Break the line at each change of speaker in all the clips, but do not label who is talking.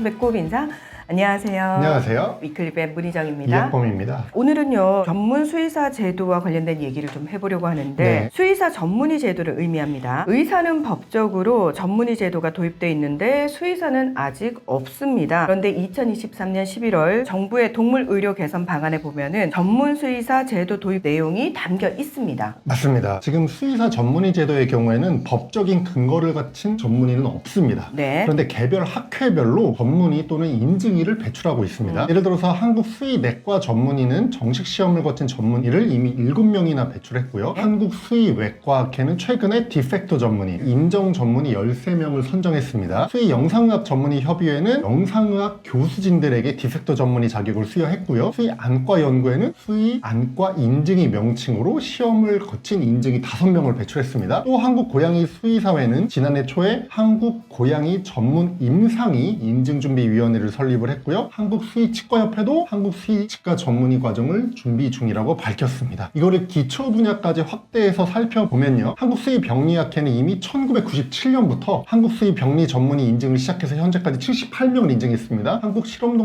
배꼽 인사. 안녕하세요.
안녕하세요.
위클립의 문희정입니다.
이학범입니다.
오늘은요, 전문 수의사 제도와 관련된 얘기를 좀 해보려고 하는데,
네.
수의사 전문의 제도를 의미합니다. 의사는 법적으로 전문의 제도가 도입되어 있는데 수의사는 아직 없습니다. 그런데 2023년 11월 정부의 동물 의료 개선 방안에 보면은 전문 수의사 제도 도입 내용이 담겨 있습니다.
맞습니다. 지금 수의사 전문의 제도의 경우에는 법적인 근거를 갖춘 전문의는 없습니다.
네.
그런데 개별 학회별로 전문의 또는 인증의를 배출하고 있습니다. 예를 들어서 한국 수의내과 전문의는 정식 시험을 거친 전문의를 이미 7명이나 배출했고요. 한국 수의외과학회는 최근에 디펙토 전문의, 인정 전문의 13명을 선정했습니다. 수의영상의학 전문의 협의회는 영상의학 교수진들에게 디펙토 전문의 자격을 수여했고요. 수의안과 연구회는 수의안과 인증의 명칭으로 시험을 거친 인증의 5명을 배출했습니다. 또 한국고양이 수의사회는 지난해 초에 한국고양이 전문 임상의 인증준비위원회를 설립을 했고요. 한국수의치과협회도 한국수의치과 전문의 과정을 준비 중이라고 밝혔습니다. 이거를 기초 분야까지 확대해서 살펴보면요. 한국수의병리학회는 이미 1997년부터 한국수의병리 전문의 인증을 시작해서 현재까지 78명을 인증했습니다.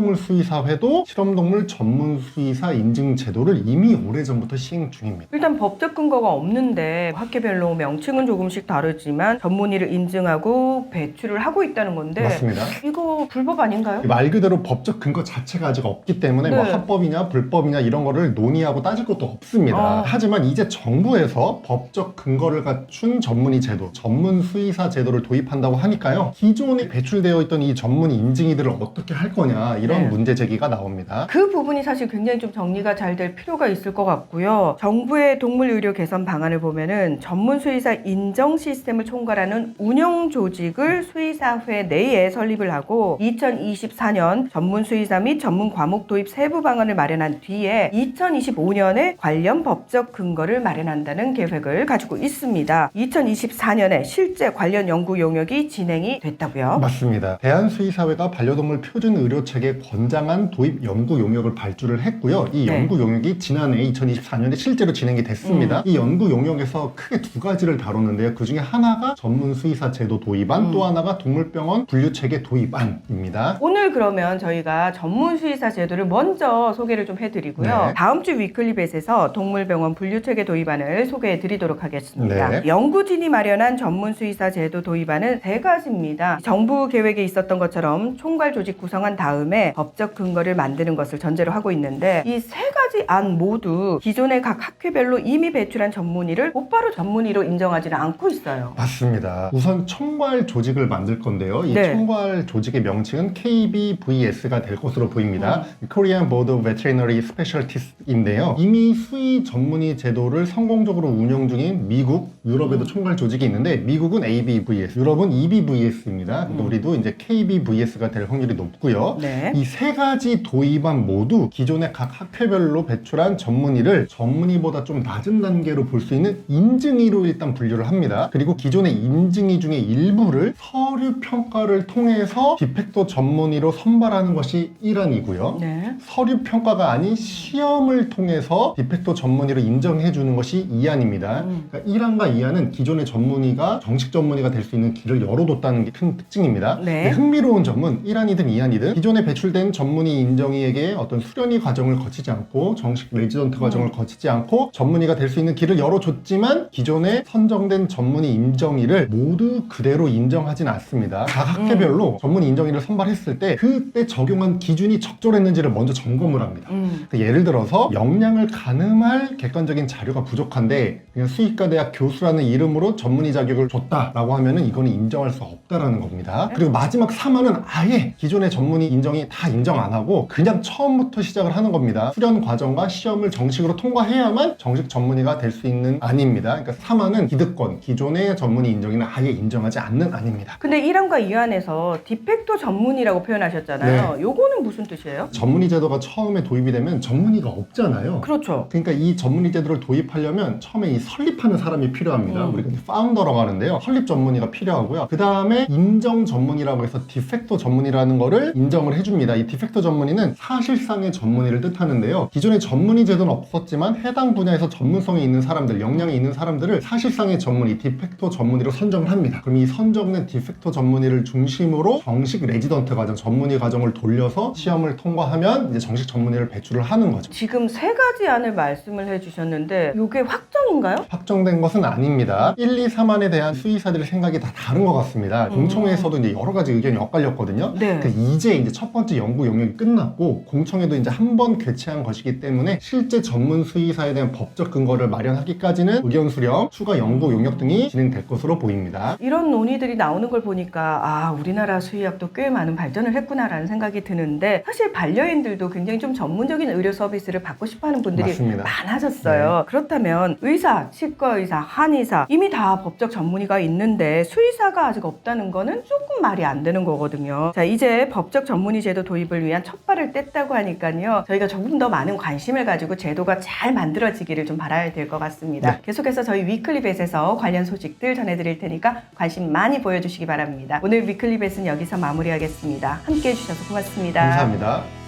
한국실험동물수의사회도 실험동물 전문수의사 인증 제도를 이미 오래전부터 시행 중입니다.
일단 법적 근거가 없는데 학회별로 명칭은 조금씩 다르지만 전문의를 인증하고 배출을 하고 있다는 건데
맞습니다.
이거 불법 아닌가요?
말 그대로 법적 근거 자체가 아직 없기 때문에 뭐
네.
합법이냐 불법이냐 이런 거를 논의하고 따질 것도 없습니다. 하지만 이제 정부에서 법적 근거를 갖춘 전문의 제도, 전문 수의사 제도를 도입한다고 하니까요. 기존에 배출되어 있던 이 전문의 인증의들을 어떻게 할 거냐 이런
네.
문제 제기가 나옵니다.
그 부분이 사실 굉장히 좀 정리가 잘 될 필요가 있을 것 같고요. 정부의 동물의료 개선 방안을 보면은 전문 수의사 인정 시스템을 총괄하는 운영 조직을 수의사회 내에 설립을 하고 2024년 전문 수의사 및 전문 과목 도입 세부 방안을 마련한 뒤에 2025년에 관련 법적 근거를 마련한다는 계획을 가지고 있습니다. 2024년에 실제 관련 연구 용역이 진행이 됐다고요?
맞습니다. 대한수의사회가 반려동물 표준 의료체계 권장안 도입 연구 용역을 발주를 했고요. 이
네.
연구 용역이 지난해 2024년에 실제로 진행이 됐습니다. 이 연구 용역에서 크게 두 가지를 다뤘는데요. 그 중에 하나가 전문 수의사 제도 도입안, 또 하나가 동물병원 분류체계 도입안입니다.
오늘 그러면 저희가 전문 수의사 제도를 먼저 소개를 좀 해드리고요.
네.
다음 주 위클립에서 동물병원 분류체계 도입안을 소개해드리도록 하겠습니다.
네.
연구진이 마련한 전문 수의사 제도 도입안은 3가지입니다. 정부 계획에 있었던 것처럼 총괄 조직 구성한 다음에 법적 근거를 만드는 것을 전제로 하고 있는데 이 3가지 안 모두 기존의 각 학회별로 이미 배출한 전문의를 곧바로 전문의로 인정하지는 않고 있어요.
맞습니다. 우선 총괄 조직을 만들 건데요. 이
네.
총괄 조직의 명칭은 KBVS가 될 것으로 보입니다. Korean Board of Veterinary Specialties인데요. 이미 수의 전문의 제도를 성공적으로 운영 중인 미국, 유럽에도 총괄 조직이 있는데 미국은 ABVS, 유럽은 EBVS입니다. 우리도 이제 KBVS가 될 확률이 높고요.
네.
이 3가지 도입안 모두 기존의 각 학회별로 배출한 전문의를 전문의보다 좀 낮은 단계로 볼 수 있는 인증의로 일단 분류를 합니다. 그리고 기존의 인증의 중에 일부를 서류 평가를 통해서 디펙토 전문의로 선발하는 것이 1안이고요.
네.
서류 평가가 아닌 시험을 통해서 디펙토 전문의로 인정해 주는 것이 2안입니다. 그러니까 1안과 2안은 기존의 전문의가 정식 전문의가 될 수 있는 길을 열어뒀다는 게 큰 특징입니다.
네.
흥미로운 점은 1안이든 2안이든 기존에 배출된 전문의 인정의에게 어떤 수련의 과정을 거치지 않고 정식 레지던트 과정을 거치지 않고 전문의가 될 수 있는 길을 열어줬지만 기존에 선정된 전문의 인정의를 모두 그대로 인정하진 않습니다. 각 학회별로 전문의 인정의를 선발했을 때 그때 적용한 기준이 적절했는지를 먼저 점검을 합니다. 예를 들어서 역량을 가늠할 객관적인 자료가 부족한데 그냥 수의과대학 교수라는 이름으로 전문의 자격을 줬다라고 하면은 이거는 인정할 수 없다라는 겁니다. 그리고 마지막 3안은 아예 기존의 전문의 인정이 다 인정 안 하고 그냥 처음부터 시작을 하는 겁니다. 수련 과정과 시험을 정식으로 통과해야만 정식 전문의가 될 수 있는 안입니다. 그러니까 3안은 기득권, 기존의 전문의 인정이는 아예 인정하지 않는 안입니다.
근데 1안과 2안에서 디펙토 전문의라고 표현하셨잖아요. 있잖아요. 요거는 무슨 뜻이에요?
전문의 제도가 처음에 도입이 되면 전문의가 없잖아요.
그렇죠.
그러니까 이 전문의 제도를 도입하려면 처음에 이 설립하는 사람이 필요합니다. 우리가 이제 파운더라고 하는데요. 설립 전문의가 필요하고요. 그 다음에 인정 전문의라고 해서 디팩토 전문의라는 거를 인정을 해줍니다. 이 디팩토 전문의는 사실상의 전문의를 뜻하는데요. 기존에 전문의 제도는 없었지만 해당 분야에서 전문성이 있는 사람들, 역량이 있는 사람들을 사실상의 전문의, 디팩토 전문의로 선정을 합니다. 그럼 이 선정된 디팩토 전문의를 중심으로 정식 레지던트 과정, 전문의 과정을 돌려서 시험을 통과하면 이제 정식 전문의를 배출을 하는 거죠.
지금 3가지 안을 말씀을 해주셨는데 이게 확정인가요?
확정된 것은 아닙니다. 1, 2, 3안에 대한 수의사들의 생각이 다 다른 것 같습니다. 공청회에서도 이제 여러 가지 의견이 엇갈렸거든요.
네.
그러니까 이제 첫 번째 연구 용역이 끝났고 공청회도 이제 한 번 개최한 것이기 때문에 실제 전문 수의사에 대한 법적 근거를 마련하기까지는 의견 수렴, 추가 연구 용역 등이 진행될 것으로 보입니다.
이런 논의들이 나오는 걸 보니까 아, 우리나라 수의학도 꽤 많은 발전을 했구나라는 생각이 드는데 사실 반려인들도 굉장히 좀 전문적인 의료 서비스를 받고 싶어하는 분들이
맞습니다.
많아졌어요. 그렇다면 의사, 치과의사, 한의사 이미 다 법적 전문의가 있는데 수의사가 아직 없다는 거는 조금 말이 안 되는 거거든요. 자, 이제 법적 전문의 제도 도입을 위한 첫 발을 뗐다고 하니까요. 저희가 조금 더 많은 관심을 가지고 제도가 잘 만들어지기를 좀 바라야 될 것 같습니다. 계속해서 저희 위클리벳에서 관련 소식들 전해드릴 테니까 관심 많이 보여주시기 바랍니다. 오늘 위클리벳은 여기서 마무리하겠습니다. 함께해 주셔서 고맙습니다.
감사합니다.